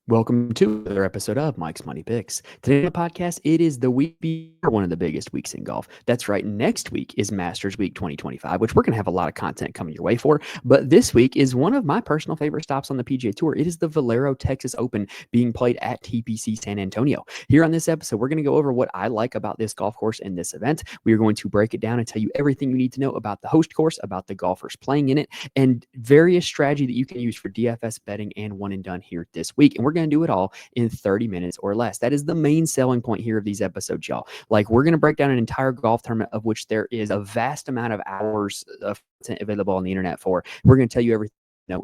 Welcome to another episode of Mike's Money Picks. Today on the podcast, it is the week before one of the biggest weeks in golf. That's right. Next week is Masters Week 2025, which we're going to have a lot of content coming your way for. But this week is one of my personal favorite stops on the PGA Tour. It is the Valero Texas Open being played at TPC San Antonio. Here on this episode, we're going to go over what I like about this golf course and this event. We are going to break it down and tell you everything you need to know about the host course, about the golfers playing in it, and various strategy that you can use for DFS betting and one and done here this week. And we're going to do it all in 30 minutes or less. That is the main selling point here of these episodes, y'all. Like, we're going to break down an entire golf tournament of which there is a vast amount of hours of content available on the internet for. We're going to tell you everything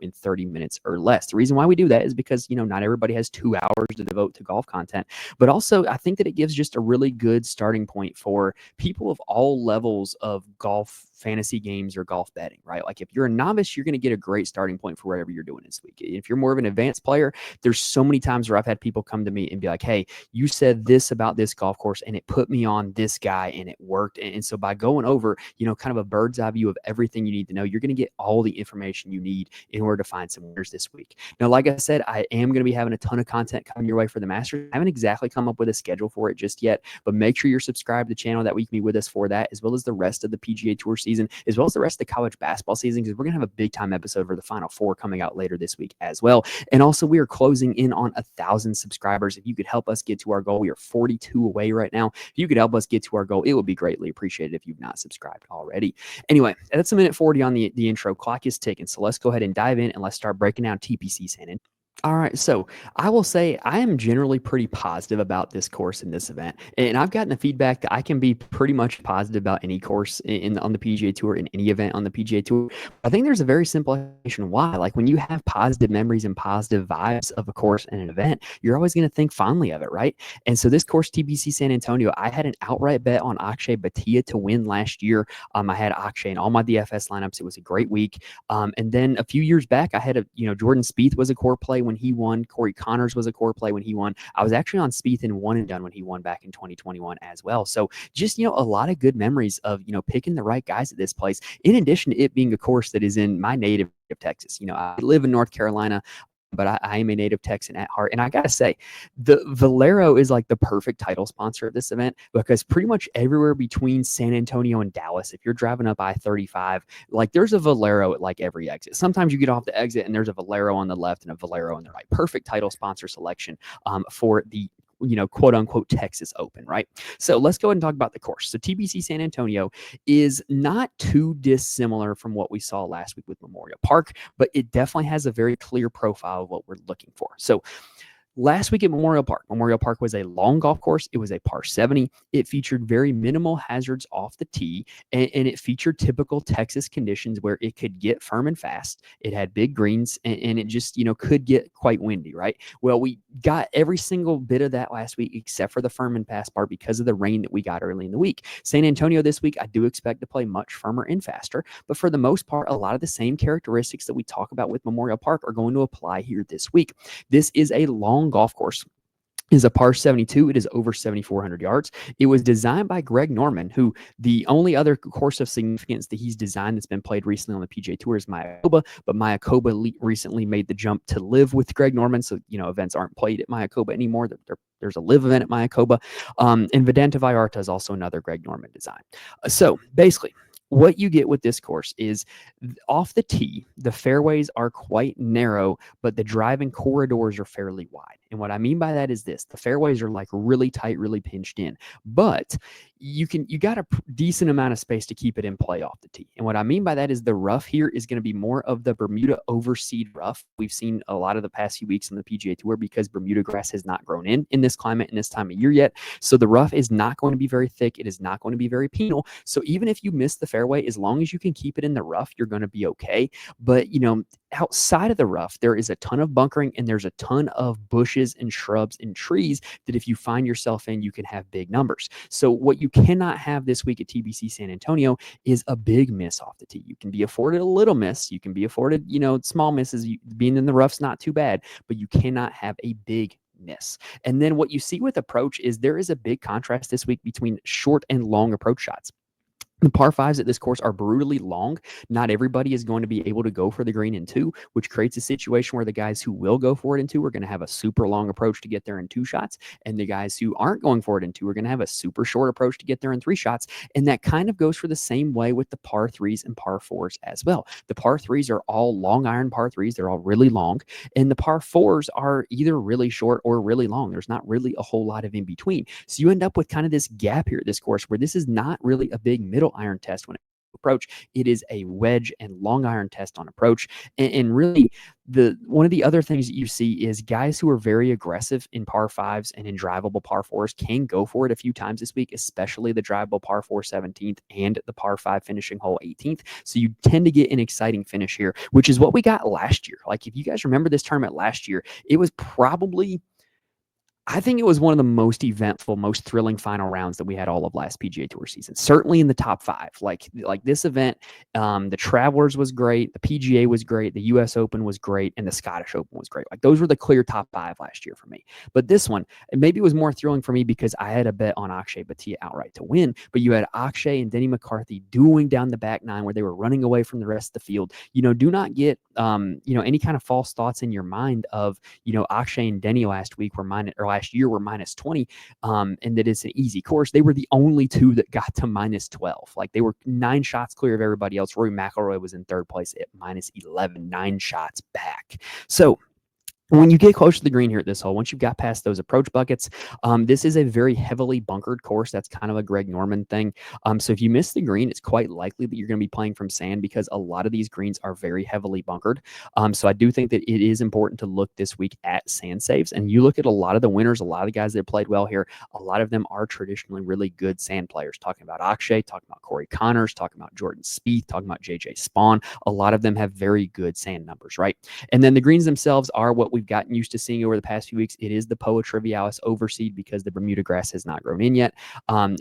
in 30 minutes or less. The reason why we do that is because, not everybody has 2 hours to devote to golf content, but also I think that it gives just a really good starting point for people of all levels of golf fantasy games or golf betting, right? Like, if you're a novice, you're going to get a great starting point for whatever you're doing this week. If you're more of an advanced player, there's so many times where I've had people come to me and be like, hey, you said this about this golf course and it put me on this guy and it worked. And so by going over, kind of a bird's eye view of everything you need to know, you're going to get all the information you need in order to find some winners this week. Now, like I said, I am going to be having a ton of content coming your way for the Masters. I haven't exactly come up with a schedule for it just yet, but make sure you're subscribed to the channel that we can be with us for that, as well as the rest of the PGA Tour season, as well as the rest of the college basketball season, because we're going to have a big time episode for the Final Four coming out later this week as well. And also, we are closing in on 1,000 subscribers. If you could help us get to our goal, we are 42 away right now. If you could help us get to our goal, it would be greatly appreciated if you've not subscribed already. Anyway, that's a minute 40 on the intro. Clock is ticking. So let's go ahead and dive in and let's start breaking down TPC San Antonio. All right, so I will say I am generally pretty positive about this course in this event, and I've gotten the feedback that I can be pretty much positive about any course on the PGA Tour, in any event on the PGA Tour. I think there's a very simple explanation why. Like, when you have positive memories and positive vibes of a course and an event, you're always going to think fondly of it, right? And so this course, TPC San Antonio, I had an outright bet on Akshay Bhatia to win last year. I had Akshay in all my DFS lineups. It was a great week. And then a few years back, I had Jordan Spieth was a core play when he won. Corey Connors was a core play when he won. I was actually on Spieth in one and done when he won back in 2021 as well. So just, a lot of good memories of, picking the right guys at this place, in addition to it being a course that is in my native Texas. I live in North Carolina, but I am a native Texan at heart. And I got to say, the Valero is like the perfect title sponsor of this event, because pretty much everywhere between San Antonio and Dallas, if you're driving up I-35, like, there's a Valero at like every exit. Sometimes you get off the exit and there's a Valero on the left and a Valero on the right. Perfect title sponsor selection for the quote unquote Texas Open, right? So let's go ahead and talk about the course. So TPC San Antonio is not too dissimilar from what we saw last week with Memorial Park, but it definitely has a very clear profile of what we're looking for. So last week at Memorial Park was a long golf course. It was a par 70. It featured very minimal hazards off the tee, and it featured typical Texas conditions where it could get firm and fast. It had big greens, and it just, could get quite windy, right? Well, we got every single bit of that last week except for the firm and fast part because of the rain that we got early in the week. San Antonio this week, I do expect to play much firmer and faster, but for the most part, a lot of the same characteristics that we talk about with Memorial Park are going to apply here this week. This is a long golf course. Is a par 72. It is over 7,400 yards. It was designed by Greg Norman, who the only other course of significance that he's designed that's been played recently on the PGA Tour is Mayakoba, but Mayakoba recently made the jump to live with Greg Norman. So, events aren't played at Mayakoba anymore. There's a live event at Mayakoba. And Vedanta Vallarta is also another Greg Norman design. So basically, what you get with this course is off the tee, the fairways are quite narrow, but the driving corridors are fairly wide. And what I mean by that is this: the fairways are like really tight, really pinched in, but you got a decent amount of space to keep it in play off the tee. And what I mean by that is the rough here is going to be more of the Bermuda overseed rough. We've seen a lot of the past few weeks on the PGA Tour because Bermuda grass has not grown in this climate in this time of year yet. So the rough is not going to be very thick. It is not going to be very penal. So even if you miss the fairway, as long as you can keep it in the rough, you're going to be okay. But, outside of the rough, there is a ton of bunkering and there's a ton of bushes and shrubs and trees that if you find yourself in, you can have big numbers. So what you cannot have this week at TPC San Antonio is a big miss off the tee. You can be afforded a little miss. You can be afforded, small misses. Being in the rough's not too bad, but you cannot have a big miss. And then what you see with approach is there is a big contrast this week between short and long approach shots. The par fives at this course are brutally long. Not everybody is going to be able to go for the green in two, which creates a situation where the guys who will go for it in two are going to have a super long approach to get there in two shots. And the guys who aren't going for it in two are going to have a super short approach to get there in three shots. And that kind of goes for the same way with the par threes and par fours as well. The par threes are all long iron par threes. They're all really long. And the par fours are either really short or really long. There's not really a whole lot of in between. So you end up with kind of this gap here at this course where this is not really a big middle iron test when it approach. It is a wedge and long iron test on approach. And really, one of the other things that you see is guys who are very aggressive in par fives and in drivable par fours can go for it a few times this week, especially the drivable par 4 17th and the par 5 finishing hole 18th. So you tend to get an exciting finish here, which is what we got last year. Like if you guys remember this tournament last year, it was probably, I think it was one of the most eventful, most thrilling final rounds that we had all of last PGA Tour season. Certainly in the top five. Like this event, the Travelers was great, the PGA was great, the U.S. Open was great, and the Scottish Open was great. Like those were the clear top five last year for me. But this one, maybe it was more thrilling for me because I had a bet on Akshay Bhatia outright to win. But you had Akshay and Denny McCarthy dueling down the back nine where they were running away from the rest of the field. Do not get any kind of false thoughts in your mind of Akshay and Denny last year were minus 20, and that it's an easy course. They were the only two that got to minus 12. Like they were 9 shots clear of everybody else. Rory McIlroy was in third place at minus 11, 9 shots back. So when you get close to the green here at this hole, once you've got past those approach buckets, this is a very heavily bunkered course. That's kind of a Greg Norman thing. So if you miss the green, it's quite likely that you're going to be playing from sand because a lot of these greens are very heavily bunkered. So I do think that it is important to look this week at sand saves. And you look at a lot of the winners, a lot of the guys that played well here, a lot of them are traditionally really good sand players. Talking about Akshay, talking about Corey Connors, talking about Jordan Spieth, talking about JJ Spawn. A lot of them have very good sand numbers, right? And then the greens themselves are what we've gotten used to seeing over the past few weeks. It is the Poa Trivialis overseed because the Bermuda grass has not grown in yet.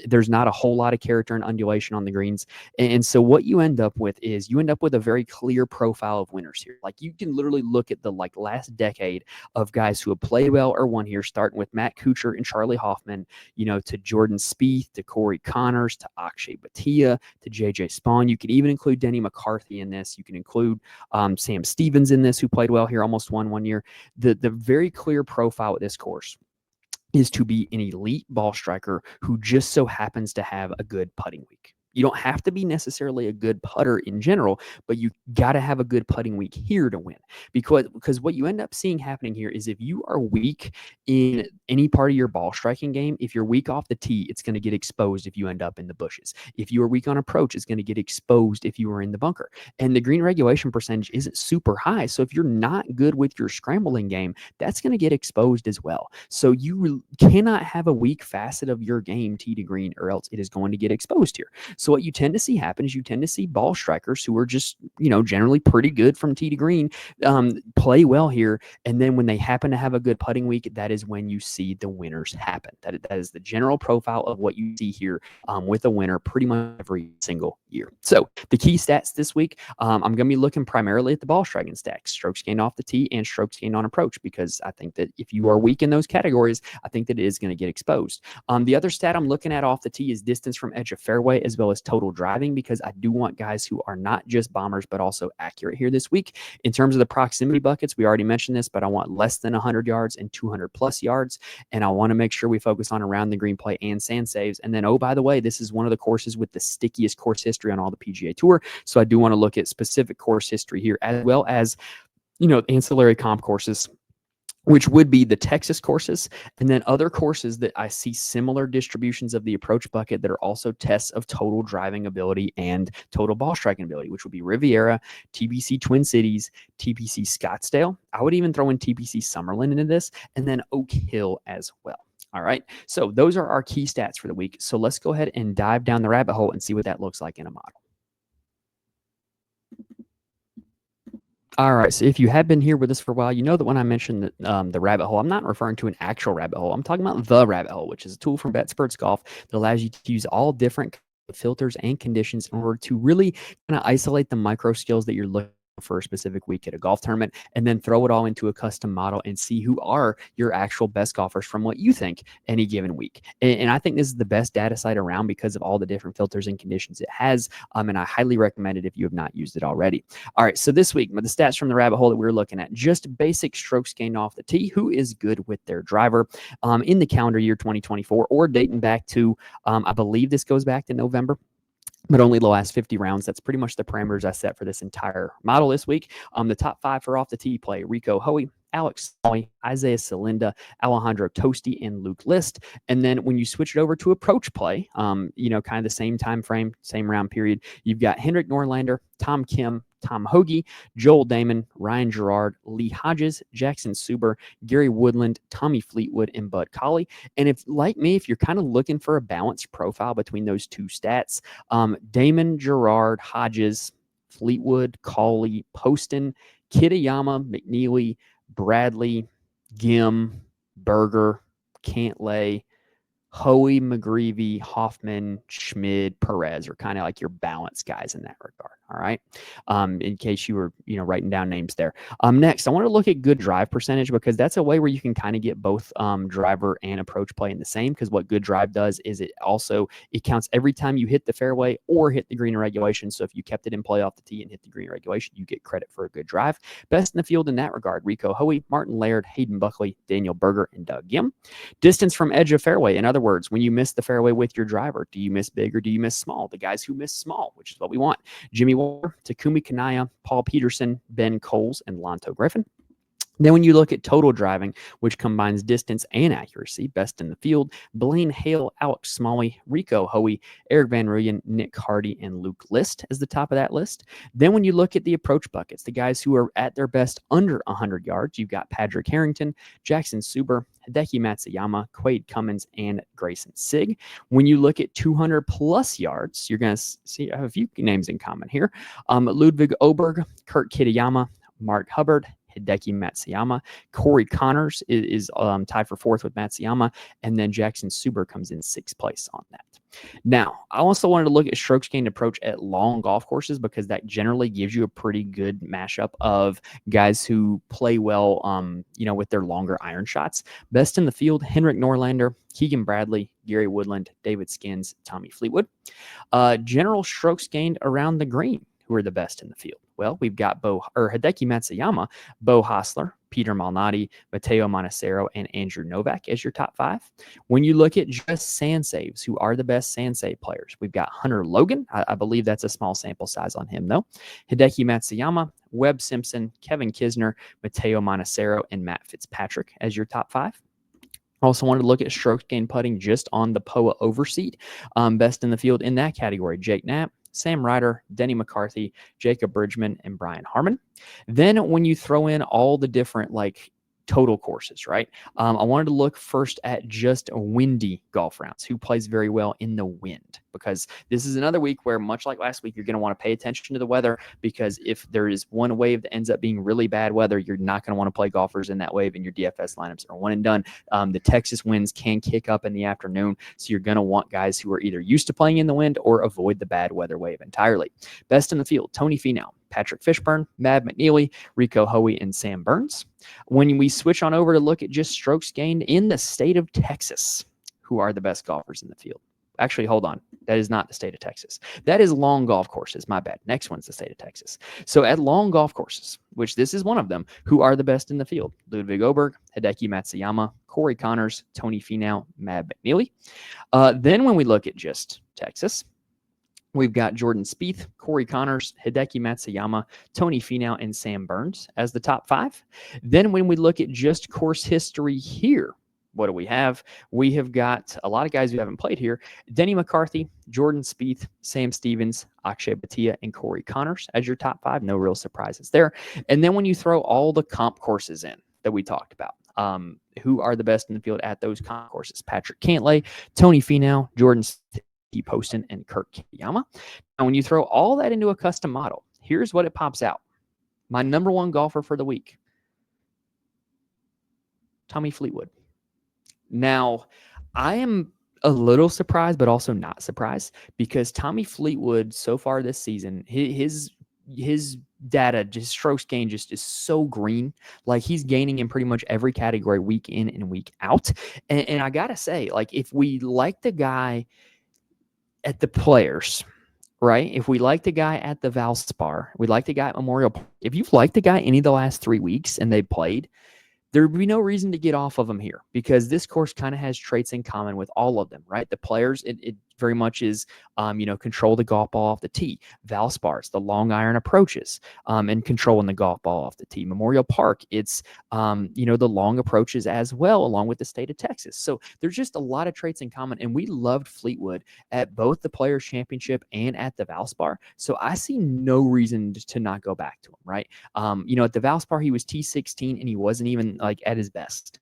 There's not a whole lot of character and undulation on the greens. And so what you end up with is you end up with a very clear profile of winners here. Like you can literally look at the last decade of guys who have played well or won here, starting with Matt Kuchar and Charlie Hoffman, to Jordan Spieth, to Corey Connors, to Akshay Bhatia, to JJ Spawn. You can even include Denny McCarthy in this. You can include Sam Stevens in this, who played well here, almost won one year. The very clear profile at this course is to be an elite ball striker who just so happens to have a good putting week. You don't have to be necessarily a good putter in general, but you got to have a good putting week here to win. Because what you end up seeing happening here is if you are weak in any part of your ball striking game, if you're weak off the tee, it's going to get exposed if you end up in the bushes. If you are weak on approach, it's going to get exposed if you are in the bunker. And the green regulation percentage isn't super high. So if you're not good with your scrambling game, that's going to get exposed as well. So you cannot have a weak facet of your game tee to green, or else it is going to get exposed here. So what you tend to see happen is you tend to see ball strikers who are just, generally pretty good from tee to green, play well here. And then when they happen to have a good putting week, that is when you see the winners happen. That is the general profile of what you see here with a winner pretty much every single year. So the key stats this week, I'm going to be looking primarily at the ball striking stats, strokes gained off the tee and strokes gained on approach, because I think that if you are weak in those categories, I think that it is going to get exposed. The other stat I'm looking at off the tee is distance from edge of fairway, as well as total driving, because I do want guys who are not just bombers, but also accurate here this week. In terms of the proximity buckets, we already mentioned this, but I want less than 100 yards and 200 plus yards. And I want to make sure we focus on around the green play and sand saves. And then, oh, by the way, this is one of the courses with the stickiest course history on all the PGA Tour. So I do want to look at specific course history here, as well as, ancillary comp courses, which would be the Texas courses, and then other courses that I see similar distributions of the approach bucket that are also tests of total driving ability and total ball striking ability, which would be Riviera, TPC Twin Cities, TPC Scottsdale. I would even throw in TPC Summerlin into this, and then Oak Hill as well. All right, so those are our key stats for the week. So let's go ahead and dive down the rabbit hole and see what that looks like in a model. All right, so if you have been here with us for a while, you know that when I mentioned the rabbit hole, I'm not referring to an actual rabbit hole. I'm talking about the rabbit hole, which is a tool from BetSperts Golf that allows you to use all different filters and conditions in order to really kind of isolate the micro skills that you're looking for a specific week at a golf tournament, and then throw it all into a custom model and see who are your actual best golfers from what you think any given week. And I think this is the best data site around because of all the different filters and conditions it has. And I highly recommend it if you have not used it already. All right, so this week, the stats from the rabbit hole that we're looking at, just basic strokes gained off the tee, who is good with their driver in the calendar year 2024, or dating back to, I believe this goes back to November, but only the last 50 rounds. That's pretty much the parameters I set for this entire model this week. The top 5 for off the tee play: Rico Hoey, Alex Smalley, Isaiah Salinda, Alejandro Tosti, and Luke List. And then when you switch it over to approach play, kind of the same time frame, same round period, you've got Henrik Norlander, Tom Kim, Tom Hoagie, Joel Damon, Ryan Gerard, Lee Hodges, Jackson Suber, Gary Woodland, Tommy Fleetwood, and Bud Colley. And if, like me, if you're kind of looking for a balanced profile between those two stats, Damon, Gerard, Hodges, Fleetwood, Colley, Poston, Kitayama, McNeely, Bradley, Gim, Berger, Cantlay, Hoey, McGreevy, Hoffman, Schmid, Perez are kind of like your balance guys in that regard. All right. In case you were, writing down names there. Next, I want to look at good drive percentage, because that's a way where you can kind of get both driver and approach play in the same, because what good drive does is it counts every time you hit the fairway or hit the green in regulation. So if you kept it in play off the tee and hit the green in regulation, you get credit for a good drive. Best in the field in that regard: Rico Hoey, Martin Laird, Hayden Buckley, Daniel Berger, and Doug Gim. Distance from edge of fairway. In other words, when you miss the fairway with your driver, do you miss big or do you miss small? The guys who miss small, which is what we want: Jimmy Walker, Takumi Kanaya, Paul Peterson, Ben Coles, and Lonto Griffin. Then when you look at total driving, which combines distance and accuracy, best in the field: Blaine Hale, Alex Smalley, Rico Hoey, Eric Van Rooyen, Nick Hardy, and Luke List as the top of that list. Then when you look at the approach buckets, the guys who are at their best under 100 yards, you've got Patrick Harrington, Jackson Suber, Hideki Matsuyama, Quade Cummins, and Grayson Sigg. When you look at 200 plus yards, you're going to see a few names in common here: Ludwig Oberg, Kurt Kitayama, Mark Hubbard, Hideki Matsuyama. Corey Connors is tied for 4th with Matsuyama, and then Jackson Suber comes in 6th place on that. Now, I also wanted to look at strokes gained approach at long golf courses, because that generally gives you a pretty good mashup of guys who play well, with their longer iron shots. Best in the field: Henrik Norlander, Keegan Bradley, Gary Woodland, David Skins, Tommy Fleetwood. General strokes gained around the green. Who are the best in the field? Well, we've got Hideki Matsuyama, Bo Hostler, Peter Malnati, Matteo Monacero, and Andrew Novak as your top 5. When you look at just sand saves, who are the best sand save players? We've got Hunter Logan. I believe that's a small sample size on him, though. Hideki Matsuyama, Webb Simpson, Kevin Kisner, Matteo Monacero, and Matt Fitzpatrick as your top 5. Also wanted to look at strokes gained putting just on the POA overseat. Best in the field in that category: Jake Knapp, Sam Ryder, Denny McCarthy, Jacob Bridgman, and Brian Harmon. Then when you throw in all the different total courses, right? I wanted to look first at just windy golf rounds. Who plays very well in the wind? Because this is another week where, much like last week, you're going to want to pay attention to the weather, because if there is one wave that ends up being really bad weather, you're not going to want to play golfers in that wave, and your DFS lineups are one and done. The Texas winds can kick up in the afternoon, so you're going to want guys who are either used to playing in the wind or avoid the bad weather wave entirely. Best in the field: Tony Finau, Patrick Fishburne, Mad McNeely, Rico Hoey, and Sam Burns. When we switch on over to look at just strokes gained in the state of Texas, who are the best golfers in the field? Actually, hold on. That is not the state of Texas. That is long golf courses. My bad. Next one's the state of Texas. So at long golf courses, which this is one of them, who are the best in the field? Ludwig Oberg, Hideki Matsuyama, Corey Connors, Tony Finau, Mad McNeely. Then when we look at just Texas, we've got Jordan Spieth, Corey Connors, Hideki Matsuyama, Tony Finau, and Sam Burns as the top 5. Then when we look at just course history here, what do we have? We have got a lot of guys who haven't played here: Denny McCarthy, Jordan Spieth, Sam Stevens, Akshay Bhatia, and Corey Connors as your top 5. No real surprises there. And then when you throw all the comp courses in that we talked about, who are the best in the field at those comp courses? Patrick Cantlay, Tony Finau, Jordan Poston, and Kurt Kitayama. Now, when you throw all that into a custom model, here's what it pops out. My number 1 golfer for the week: Tommy Fleetwood. Now, I am a little surprised, but also not surprised, because Tommy Fleetwood so far this season, his his data, just strokes gain, just is so green. Like he's gaining in pretty much every category week in and week out. And I gotta say, like if we like the guy at the Players, right? If we like the guy at the Valspar, we like the guy at Memorial Park. If you've liked the guy any of the last 3 weeks and they played, there would be no reason to get off of him here because this course kind of has traits in common with all of them, right? The Players, it very much is, control the golf ball off the tee. Valspar's, the long iron approaches, and controlling the golf ball off the tee. Memorial Park, it's, the long approaches as well, along with the state of Texas. So there's just a lot of traits in common. And we loved Fleetwood at both the Players Championship and at the Valspar. So I see no reason to not go back to him, right? At the Valspar, he was T16 and he wasn't even like at his best.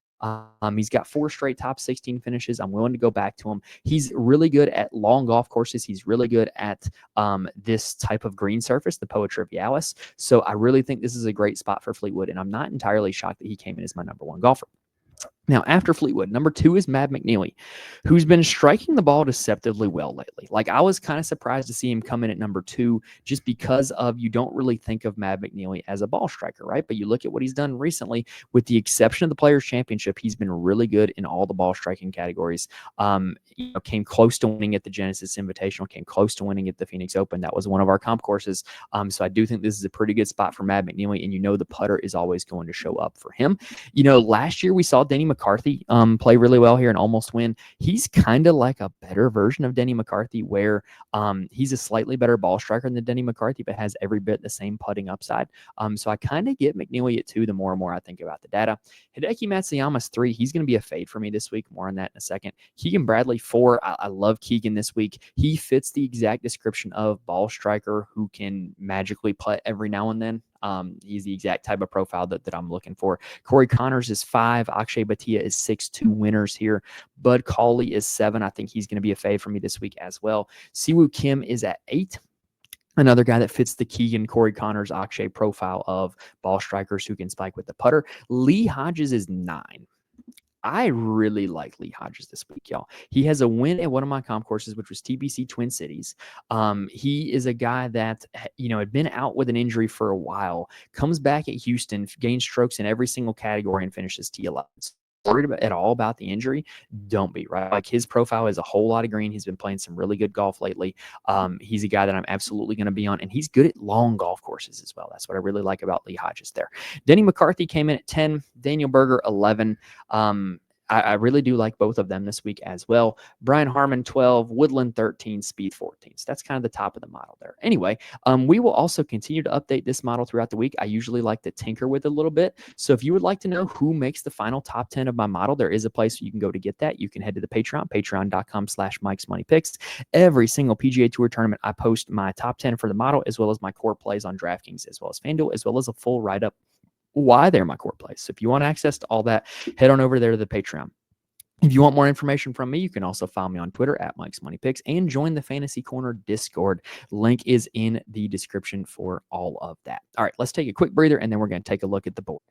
He's got 4 straight top 16 finishes. I'm willing to go back to him. He's really good at long golf courses. He's really good at this type of green surface, the Poa Trivialis. So I really think this is a great spot for Fleetwood, and I'm not entirely shocked that he came in as my number 1 golfer. Now, after Fleetwood, number 2 is Matt McNeely, who's been striking the ball deceptively well lately. Like, I was kind of surprised to see him come in at number 2 just because of you don't really think of Matt McNeely as a ball striker, right? But you look at what he's done recently, with the exception of the Players' Championship, he's been really good in all the ball striking categories. Came close to winning at the Genesis Invitational, came close to winning at the Phoenix Open. That was one of our comp courses. So I do think this is a pretty good spot for Matt McNeely, and the putter is always going to show up for him. Last year we saw Denny McCarthy play really well here and almost win. He's kind of like a better version of Denny McCarthy, where he's a slightly better ball striker than Denny McCarthy, but has every bit the same putting upside. So I kind of get McNeely at 2 the more and more I think about the data. Hideki Matsuyama's 3. He's going to be a fade for me this week. More on that in a second. Keegan Bradley 4. I love Keegan this week. He fits the exact description of ball striker who can magically putt every now and then. He's the exact type of profile that I'm looking for. Corey Connors is 5. Akshay Bhatia is 6. 2 winners here. Bud Cauley is 7. I think he's going to be a fade for me this week as well. Siwoo Kim is at 8. Another guy that fits the Keegan, Corey Connors, Akshay profile of ball strikers who can spike with the putter. Lee Hodges is 9. I really like Lee Hodges this week, y'all. He has a win at one of my comp courses, which was TPC Twin Cities. He is a guy that, had been out with an injury for a while, comes back at Houston, gains strokes in every single category, and finishes T11. Worried at all about the injury? Don't be, right? Like, his profile is a whole lot of green. He's been playing some really good golf lately. He's a guy that I'm absolutely going to be on, and he's good at long golf courses as well. That's what I really like about Lee Hodges there. Denny McCarthy came in at 10, Daniel Berger 11. I really do like both of them this week as well. Brian Harmon 12, Woodland 13, Speed 14. So that's kind of the top of the model there. Anyway, we will also continue to update this model throughout the week. I usually like to tinker with it a little bit. So if you would like to know who makes the final top 10 of my model, there is a place you can go to get that. You can head to the Patreon, patreon.com/MikesMoneyPicks. Every single PGA Tour tournament, I post my top 10 for the model, as well as my core plays on DraftKings, as well as FanDuel, as well as a full write-up why they're my core plays. So if you want access to all that, head on over there to the Patreon. If you want more information from me, you can also follow me on Twitter at Mike's Money Picks and join the Fantasy Corner Discord. Link is in the description for all of that. All right, let's take a quick breather, and then we're going to take a look at the board.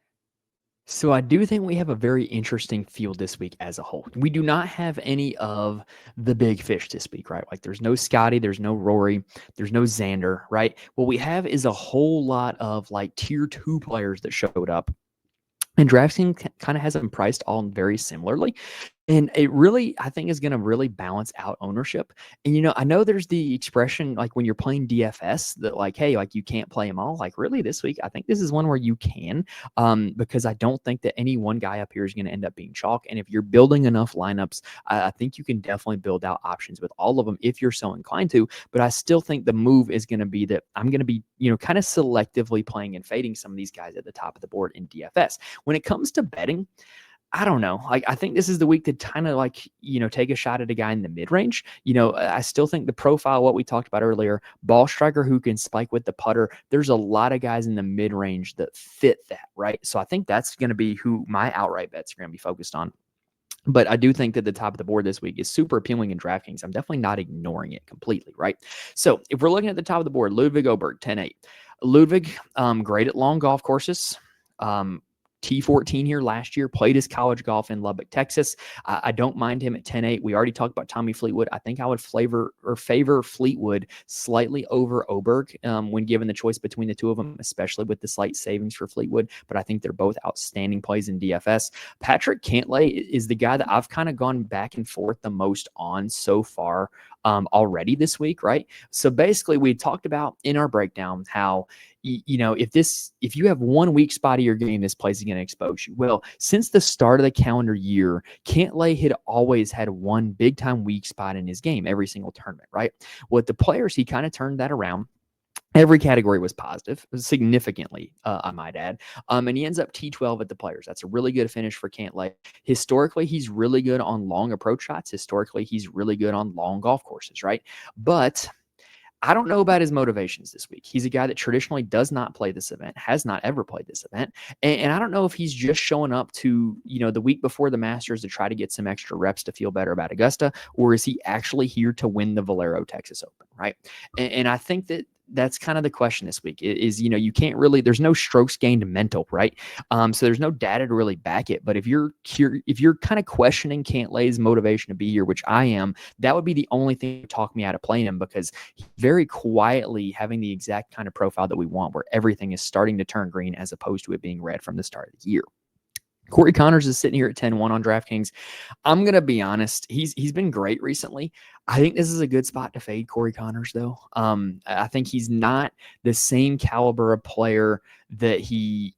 So I do think we have a very interesting field this week as a whole. We do not have any of the big fish this week, right? Like, there's no Scotty, there's no Rory, there's no Xander, right? What we have is a whole lot of like tier 2 players that showed up. And DraftKings kind of has them priced all very similarly. And it really, I think, is going to really balance out ownership. And, I know there's the expression, like when you're playing DFS, that like, hey, like you can't play them all. Like, really this week, I think this is one where you can, because I don't think that any one guy up here is going to end up being chalk. And if you're building enough lineups, I think you can definitely build out options with all of them if you're so inclined to. But I still think the move is going to be that I'm going to be, kind of selectively playing and fading some of these guys at the top of the board in DFS. When it comes to betting, I don't know. Like, I think this is the week to kind of like, take a shot at a guy in the mid-range. I still think the profile, what we talked about earlier, ball striker who can spike with the putter, there's a lot of guys in the mid-range that fit that, right? So I think that's going to be who my outright bets are going to be focused on. But I do think that the top of the board this week is super appealing in DraftKings. I'm definitely not ignoring it completely, right? So if we're looking at the top of the board, Ludwig Oberg, 10-8. Ludwig, great at long golf courses. T14 here last year, played his college golf in Lubbock, Texas. I don't mind him at 10-8. We already talked about Tommy Fleetwood. I think I would favor Fleetwood slightly over Oberg when given the choice between the two of them, especially with the slight savings for Fleetwood. But I think they're both outstanding plays in DFS. Patrick Cantlay is the guy that I've kind of gone back and forth the most on so far already this week, right? So basically, we talked about in our breakdown how if you have one weak spot of your game, this place is going to expose you. Well, since the start of the calendar year, Cantlay had always had one big time weak spot in his game every single tournament, right? With the players, he kind of turned that around. Every category was positive, significantly, I might add. And he ends up T12 at the players. That's a really good finish for Cantlay. Historically, he's really good on long approach shots. Historically, he's really good on long golf courses, right? But I don't know about his motivations this week. He's a guy that traditionally does not play this event, has not ever played this event. And I don't know if he's just showing up to, the week before the Masters to try to get some extra reps to feel better about Augusta, or is he actually here to win the Valero Texas Open, right? And I think that's kind of the question this week is, you can't really, there's no strokes gained mental, right? So there's no data to really back it. But if you're kind of questioning Cantlay's motivation to be here, which I am, that would be the only thing to talk me out of playing him, because he's very quietly having the exact kind of profile that we want, where everything is starting to turn green as opposed to it being red from the start of the year. Corey Connors is sitting here at 10-1 on DraftKings. I'm going to be honest. He's been great recently. I think this is a good spot to fade Corey Connors, though. I think he's not the same caliber of player that he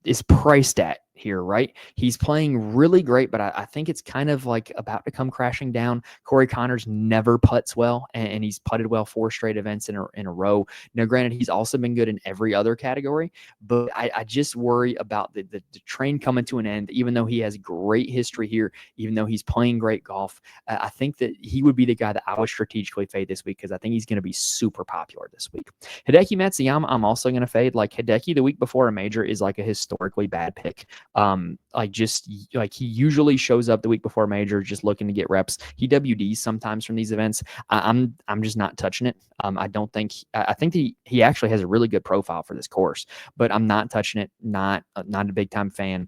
is priced at here, right? He's playing really great, but I think it's kind of like about to come crashing down. Corey Connors never putts well, and he's putted well 4 straight events in a row. Now, granted, he's also been good in every other category, but I just worry about the train coming to an end. Even though he has great history here, even though he's playing great golf, I think that he would be the guy that I would strategically fade this week, because I think he's going to be super popular this week. Hideki Matsuyama, I'm also going to fade. Like, Hideki the week before a major is like a historically bad pick. He usually shows up the week before a major just looking to get reps. He WDs sometimes from these events. I'm just not touching it. I think he actually has a really good profile for this course, but I'm not touching it. Not a big time fan.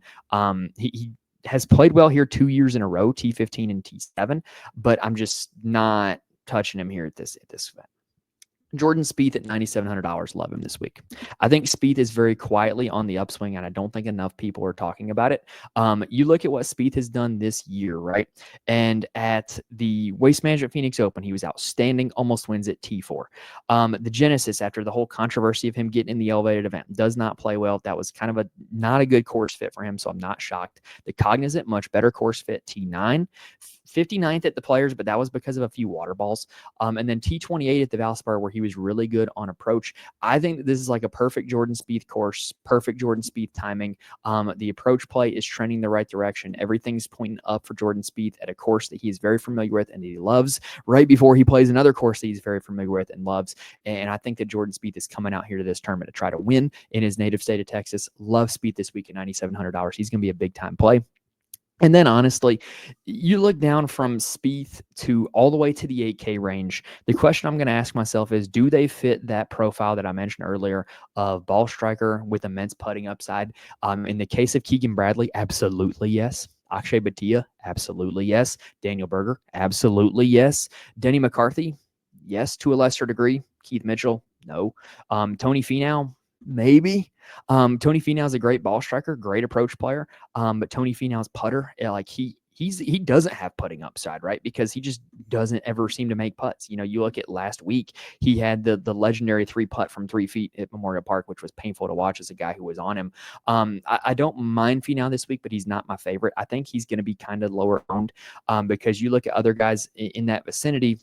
He has played well here 2 years in a row, T15 and T7, but I'm just not touching him here at this event. Jordan Spieth at $9,700. Love him this week. I think Spieth is very quietly on the upswing, and I don't think enough people are talking about it. You look at what Spieth has done this year, right? And at the Waste Management Phoenix Open, he was outstanding, almost wins at T4. The Genesis, after the whole controversy of him getting in the elevated event, does not play well. That was kind of not a good course fit for him, so I'm not shocked. The Cognizant, much better course fit, T9. 59th at the Players, but that was because of a few water balls. And then T28 at the Valspar, where he was really good on approach. I think that this is like a perfect Jordan Spieth course, perfect Jordan Spieth timing. The approach play is trending the right direction. Everything's pointing up for Jordan Spieth at a course that he is very familiar with and he loves, right before he plays another course that he's very familiar with and loves. And I think that Jordan Spieth is coming out here to this tournament to try to win in his native state of Texas. Love Spieth this week at $9,700. He's going to be a big time play. And then, honestly, you look down from Spieth to all the way to the 8K range. The question I'm going to ask myself is, do they fit that profile that I mentioned earlier of ball striker with immense putting upside? In the case of Keegan Bradley, absolutely yes. Akshay Bhatia, absolutely yes. Daniel Berger, absolutely yes. Denny McCarthy, yes, to a lesser degree. Keith Mitchell, no. Tony Finau, maybe. Tony Finau is a great ball striker, great approach player. But Tony Finau's putter, he doesn't have putting upside, right? Because he just doesn't ever seem to make putts. You look at last week, he had the legendary 3-putt from 3 feet at Memorial Park, which was painful to watch as a guy who was on him. I don't mind Finau this week, but he's not my favorite. I think he's going to be kind of lower owned because you look at other guys in that vicinity.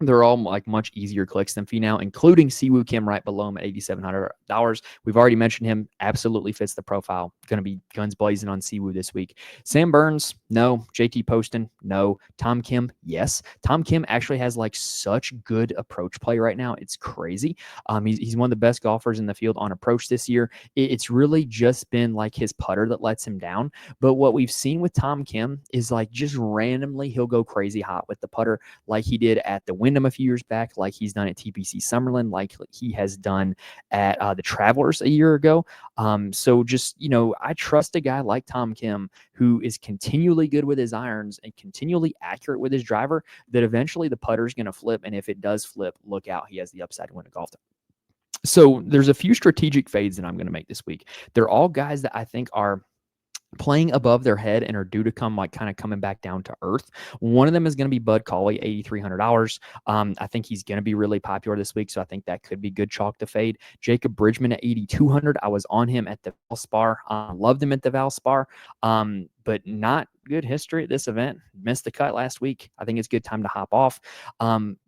They're all like much easier clicks than Finau, including Siwoo Kim right below him at $8,700. We've already mentioned him. Absolutely fits the profile. Going to be guns blazing on Siwoo this week. Sam Burns, no. JT Poston, no. Tom Kim, yes. Tom Kim actually has like such good approach play right now. It's crazy. He's one of the best golfers in the field on approach this year. It's really just been like his putter that lets him down. But what we've seen with Tom Kim is like just randomly he'll go crazy hot with the putter, like he did at the Wyndham a few years back, like he's done at TPC Summerlin, like he has done at the Travelers a year ago. So just, I trust a guy like Tom Kim, who is continually good with his irons and continually accurate with his driver, that eventually the putter is going to flip. And if it does flip, look out. He has the upside to win a golf. So there's a few strategic fades that I'm going to make this week. They're all guys that I think are playing above their head and are due to come like kind of coming back down to earth. One of them is going to be Bud Cauley, $8,300. I think he's going to be really popular this week, so I think that could be good chalk to fade. Jacob Bridgman at 8,200. I was on him at the Valspar. Loved him at the Valspar, but not good history at this event. Missed the cut last week. I think it's a good time to hop off.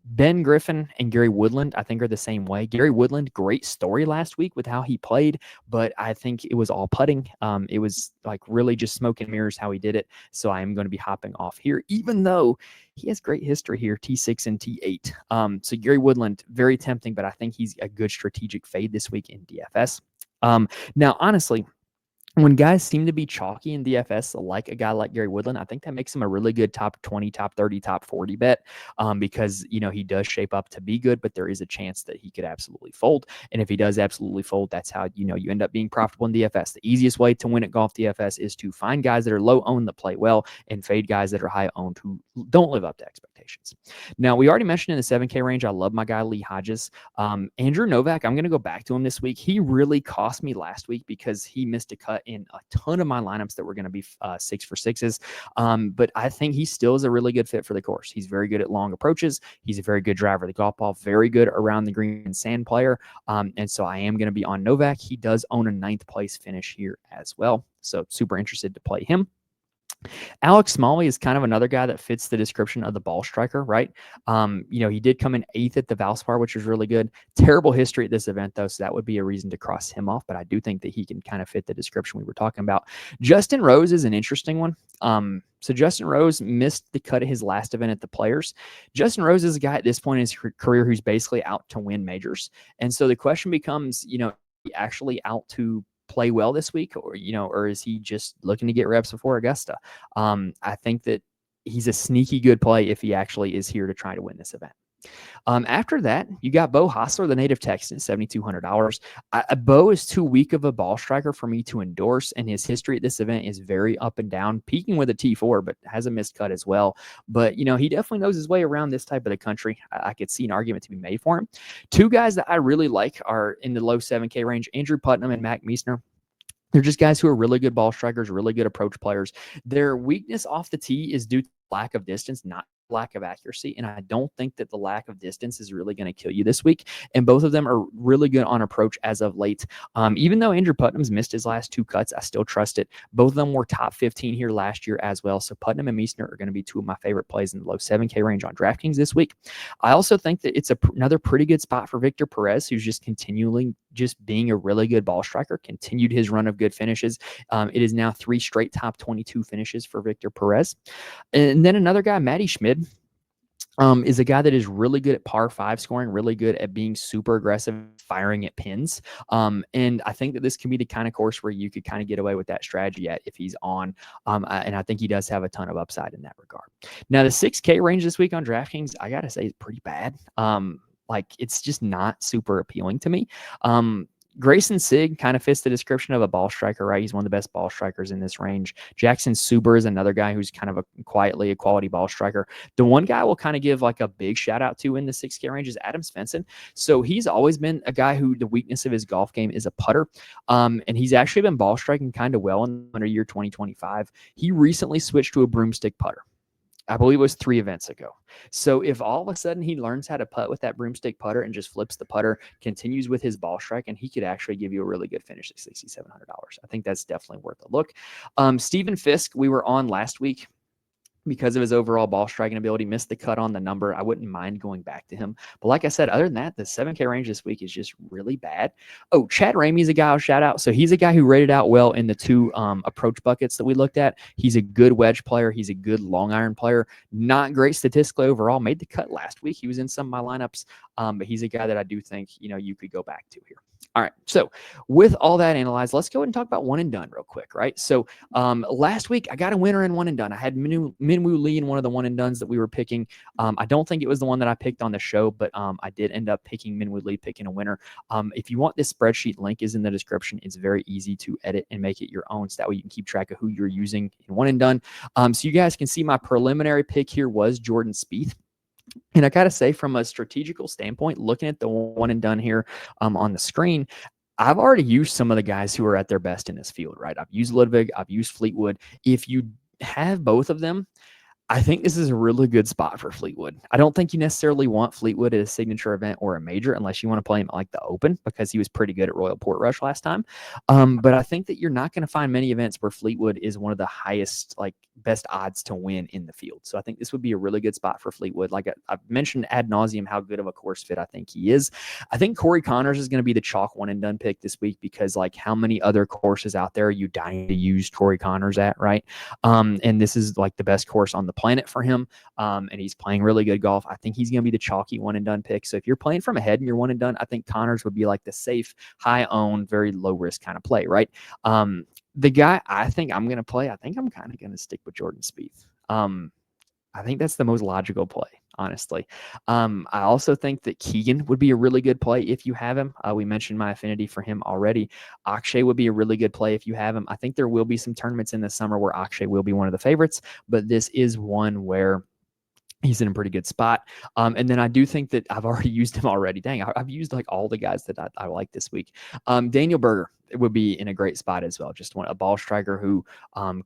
Ben Griffin and Gary Woodland, I think, are the same way. Gary Woodland, great story last week with how he played, but I think it was all putting. It was like really just smoke and mirrors how he did it. So I am going to be hopping off here, even though he has great history here, T6 and T8. So Gary Woodland, very tempting, but I think he's a good strategic fade this week in DFS. Now, honestly, when guys seem to be chalky in DFS, like a guy like Gary Woodland, I think that makes him a really good top 20, top 30, top 40 bet, because, he does shape up to be good, but there is a chance that he could absolutely fold. And if he does absolutely fold, that's how, you end up being profitable in DFS. The easiest way to win at golf DFS is to find guys that are low owned that play well and fade guys that are high owned who don't live up to expectations. Now, we already mentioned in the 7K range, I love my guy Lee Hodges. Andrew Novak, I'm going to go back to him this week. He really cost me last week because he missed a cut in a ton of my lineups that were going to be 6 for 6s. But I think he still is a really good fit for the course. He's very good at long approaches. He's a very good driver of the golf ball, very good around the green and sand player. And so I am going to be on Novak. He does own a 9th place finish here as well. So super interested to play him. Alex Smalley is kind of another guy that fits the description of the ball striker, right? He did come in 8th at the Valspar, which was really good. Terrible history at this event, though, so that would be a reason to cross him off, but I do think that he can kind of fit the description we were talking about. Justin Rose is an interesting one. So Justin Rose missed the cut at his last event at the Players. Justin Rose is a guy at this point in his career who's basically out to win majors. And so the question becomes, is he actually out to play well this week, or is he just looking to get reps before Augusta? I think that he's a sneaky good play if he actually is here to try to win this event. After that, you got Bo Hostler, the native Texan, $7,200. Bo is too weak of a ball striker for me to endorse, and his history at this event is very up and down, peaking with a T4, but has a missed cut as well. But, he definitely knows his way around this type of the country. I could see an argument to be made for him. Two guys that I really like are in the low 7K range, Andrew Putnam and Mac Meisner. They're just guys who are really good ball strikers, really good approach players. Their weakness off the tee is due to lack of distance, not lack of accuracy. And I don't think that the lack of distance is really going to kill you this week. And both of them are really good on approach as of late. Even though Andrew Putnam's missed his last 2 cuts, I still trust it. Both of them were top 15 here last year as well. So Putnam and Meisner are going to be 2 of my favorite plays in the low 7K range on DraftKings this week. I also think that it's another pretty good spot for Victor Perez, who's just continually just being a really good ball striker, continued his run of good finishes. It is now 3 straight top 22 finishes for Victor Perez. And then another guy, Matty Schmid, is a guy that is really good at par 5 scoring, really good at being super aggressive, firing at pins. And I think that this can be the kind of course where you could kind of get away with that strategy if he's on. And I think he does have a ton of upside in that regard. Now, the 6K range this week on DraftKings, I got to say, is pretty bad. It's just not super appealing to me. Grayson Sigg kind of fits the description of a ball striker, right? He's one of the best ball strikers in this range. Jackson Suber is another guy who's kind of quietly a quality ball striker. The one guy we'll kind of give like a big shout out to in the 6K range is Adam Svensson. So he's always been a guy who the weakness of his golf game is a putter. And he's actually been ball striking kind of well in the year 2025. He recently switched to a broomstick putter. I believe it was 3 events ago. So if all of a sudden he learns how to putt with that broomstick putter and just flips the putter, continues with his ball strike, and he could actually give you a really good finish at $6,700. I think that's definitely worth a look. Stephen Fisk, we were on last week. Because of his overall ball striking ability, missed the cut on the number. I wouldn't mind going back to him. But like I said, other than that, the 7K range this week is just really bad. Oh, Chad Ramey's a guy I'll shout out. So he's a guy who rated out well in the 2 approach buckets that we looked at. He's a good wedge player. He's a good long iron player. Not great statistically overall. Made the cut last week. He was in some of my lineups. But he's a guy that I do think, you could go back to here. All right. So with all that analyzed, let's go ahead and talk about one and done real quick, right? So last week I got a winner in one and done. I had Minwoo Lee in one of the one and dones that we were picking. I don't think it was the one that I picked on the show, but I did end up picking Minwoo Lee, picking a winner. If you want this spreadsheet, link is in the description. It's very easy to edit and make it your own, so that way you can keep track of who you're using in one and done. So you guys can see my preliminary pick here was Jordan Spieth. And I got to say, from a strategical standpoint, looking at the one and done here on the screen, I've already used some of the guys who are at their best in this field, right? I've used Ludwig, I've used Fleetwood. If you have both of them, I think this is a really good spot for Fleetwood. I don't think you necessarily want Fleetwood at a signature event or a major unless you want to play him at like the Open, because he was pretty good at Royal Portrush last time. But I think that you're not going to find many events where Fleetwood is one of the highest, like best odds to win in the field. So I think this would be a really good spot for Fleetwood. Like I've mentioned ad nauseum how good of a course fit I think he is. I think Corey Connors is going to be the chalk one and done pick this week, because like how many other courses out there are you dying to use Corey Connors at, right? And this is like the best course on the planet for him. And he's playing really good golf. I think he's going to be the chalky one and done pick. So if you're playing from ahead and you're one and done, I think Connors would be like the safe, high owned, very low risk kind of play, right? The guy I think I'm going to play, I think I'm kind of going to stick with Jordan Spieth. I think that's the most logical play, honestly. I also think that Keegan would be a really good play if you have him. We mentioned my affinity for him already. Akshay would be a really good play if you have him. I think there will be some tournaments in the summer where Akshay will be one of the favorites, but this is one where he's in a pretty good spot. And then I do think that I've already used him already. Dang, I've used like all the guys that I like this week. Daniel Berger would be in a great spot as well. Just a ball striker who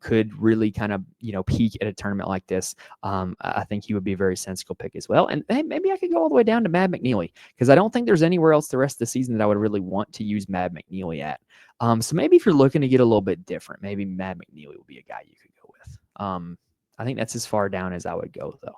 could really kind of, peak at a tournament like this. I think he would be a very sensible pick as well. And hey, maybe I could go all the way down to Mad McNeely, because I don't think there's anywhere else the rest of the season that I would really want to use Mad McNeely at. So maybe if you're looking to get a little bit different, maybe Mad McNeely would be a guy you could go with. I think that's as far down as I would go, though.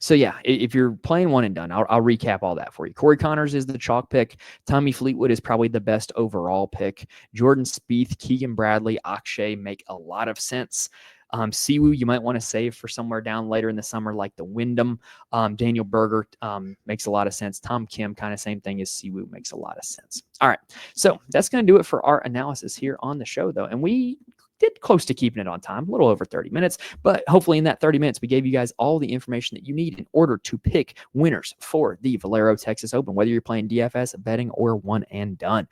So yeah, if you're playing one and done, I'll recap all that for you. Corey Connors is the chalk pick. Tommy Fleetwood is probably the best overall pick. Jordan Spieth, Keegan Bradley, Akshay make a lot of sense. Siwoo, you might want to save for somewhere down later in the summer, like the Wyndham. Daniel Berger makes a lot of sense. Tom Kim, kind of same thing as Siwoo, makes a lot of sense. All right, so that's going to do it for our analysis here on the show, though. And we did close to keeping it on time, a little over 30 minutes, but hopefully in that 30 minutes, we gave you guys all the information that you need in order to pick winners for the Valero Texas Open, whether you're playing DFS, betting, or one and done.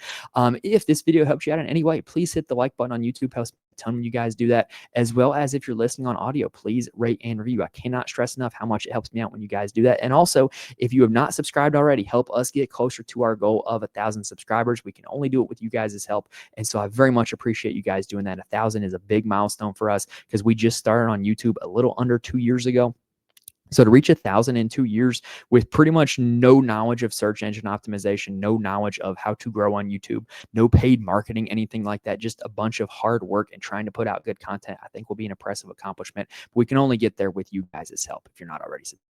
If this video helps you out in any way, please hit the like button on YouTube. Helps a ton when you guys do that, as well as if you're listening on audio, please rate and review. I cannot stress enough how much it helps me out when you guys do that. And also, if you have not subscribed already, help us get closer to our goal of 1,000 subscribers. We can only do it with you guys' help. And so I very much appreciate you guys doing that. 1,000 is a big milestone for us, because we just started on YouTube a little under 2 years ago. So to reach 1,000 in 2 years with pretty much no knowledge of search engine optimization, no knowledge of how to grow on YouTube, no paid marketing, anything like that, just a bunch of hard work and trying to put out good content, I think will be an impressive accomplishment. But we can only get there with you guys' help if you're not already subscribed.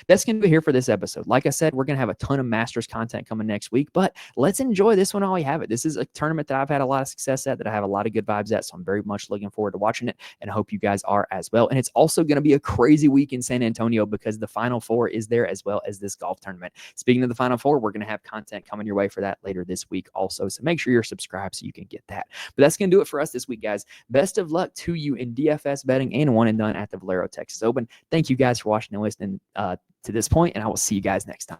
That's going to be here for this episode. Like I said, we're going to have a ton of Masters content coming next week, but let's enjoy this one while we have it. This is a tournament that I've had a lot of success at, that I have a lot of good vibes at, so I'm very much looking forward to watching it, and I hope you guys are as well. And it's also going to be a crazy week in San Antonio, because the Final Four is there as well as this golf tournament. Speaking of the Final Four, we're going to have content coming your way for that later this week also, so make sure you're subscribed so you can get that. But that's going to do it for us this week, guys. Best of luck to you in DFS betting and one and done at the Valero Texas Open. Thank you guys for watching and listening to this point, and I will see you guys next time.